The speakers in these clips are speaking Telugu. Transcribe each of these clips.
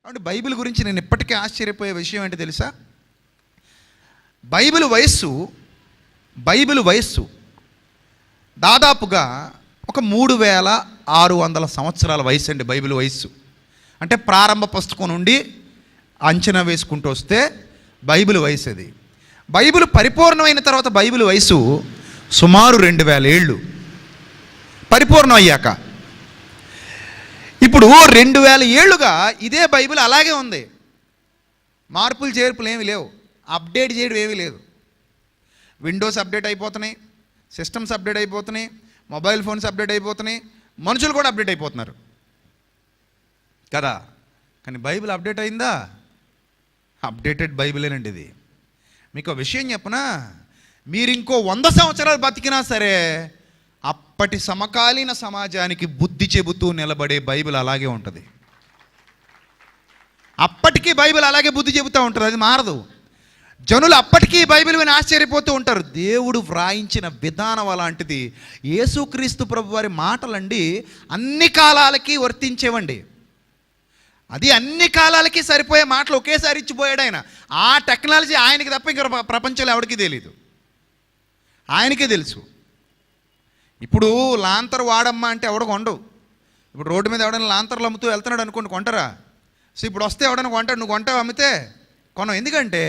అంటే బైబిల్ గురించి నేను ఇప్పటికీ ఆశ్చర్యపోయే విషయం ఏంటి తెలుసా? బైబిల్ వయస్సు దాదాపుగా ఒక 3600 సంవత్సరాల వయసు అండి బైబిల్ వయస్సు. అంటే ప్రారంభ పుస్తకం నుండి అంచనా వేసుకుంటూ వస్తే బైబిల్ వయసు అది. బైబిల్ పరిపూర్ణమైన తర్వాత బైబిల్ వయసు సుమారు 2000 ఏళ్ళు పరిపూర్ణం అయ్యాక. ఇప్పుడు 2000 ఏళ్ళుగా ఇదే బైబిల్ అలాగే ఉంది. మార్పులు చేర్పులు ఏమీ లేవు, అప్డేట్ చేయడం ఏమీ లేదు. విండోస్ అప్డేట్ అయిపోతున్నాయి, సిస్టమ్స్ అప్డేట్ అయిపోతున్నాయి, మొబైల్ ఫోన్స్ అప్డేట్ అయిపోతున్నాయి, మనుషులు కూడా అప్డేట్ అయిపోతున్నారు కదా. కానీ బైబిల్ అప్డేట్ అయిందా? అప్డేటెడ్ బైబిలేనండి ఇది. మీకు విషయం చెప్పనా, మీరు ఇంకో 100 సంవత్సరాలు బతికినా సరే అప్పటి సమకాలీన సమాజానికి బుద్ధి చెబుతూ నిలబడే బైబిల్ అలాగే ఉంటుంది. అప్పటికీ బైబిల్ అలాగే బుద్ధి చెబుతూ ఉంటుంది, అది మారదు. జనులు అప్పటికీ బైబిల్ విని ఆశ్చర్యపోతూ ఉంటారు. దేవుడు వ్రాయించిన విధానం అలాంటిది. యేసుక్రీస్తు ప్రభు వారి మాటలండి అన్ని కాలాలకి వర్తించేవండి. అది అన్ని కాలాలకి సరిపోయే మాటలు ఒకేసారి ఇచ్చిపోయాడు ఆయన. ఆ టెక్నాలజీ ఆయనకి తప్ప ఇంకా ప్రపంచంలో ఎవరికీ తెలియదు, ఆయనకే తెలుసు. ఇప్పుడు లాంతర్ వాడమ్మా అంటే ఎవడ కొండవు. ఇప్పుడు రోడ్డు మీద ఎవడైనా లాంతర్లు అమ్ముతూ వెళ్తున్నాడు అనుకోండి, కొంటారా? సో ఇప్పుడు వస్తే ఎవడైనా కొంటాడు, నువ్వు కొంటావు అమ్మితే కొనం. ఎందుకంటే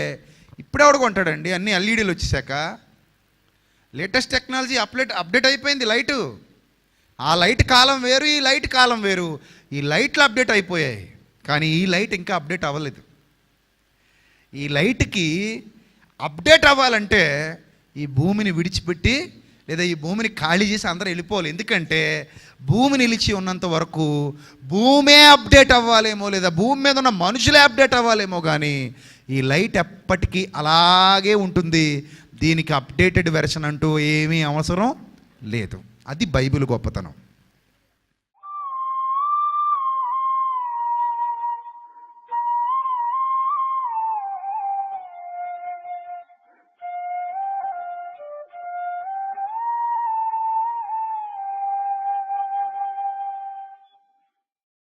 ఇప్పుడు ఎవడు కొంటాడండి, అన్ని ఎల్ఈడీలు వచ్చేసాక. లేటెస్ట్ టెక్నాలజీ అప్డేట్ అయిపోయింది. లైటు, ఆ లైట్ కాలం వేరు, ఈ లైట్ కాలం వేరు. ఈ లైట్లు అప్డేట్ అయిపోయాయి, కానీ ఈ లైట్ ఇంకా అప్డేట్ అవ్వలేదు. ఈ లైట్కి అప్డేట్ అవ్వాలంటే ఈ భూమిని విడిచిపెట్టి లేదా ఈ భూమిని ఖాళీ చేసి అందరూ వెళ్ళిపోవాలి. ఎందుకంటే భూమి నిలిచి ఉన్నంత వరకు భూమే అప్డేట్ అవ్వాలేమో, లేదా భూమి మీద ఉన్న మనుషులే అప్డేట్ అవ్వాలేమో, కానీ ఈ లైట్ ఎప్పటికీ అలాగే ఉంటుంది. దీనికి అప్డేటెడ్ వెర్షన్ అంటూ ఏమీ అవసరం లేదు. అది బైబిల్ గొప్పతనం.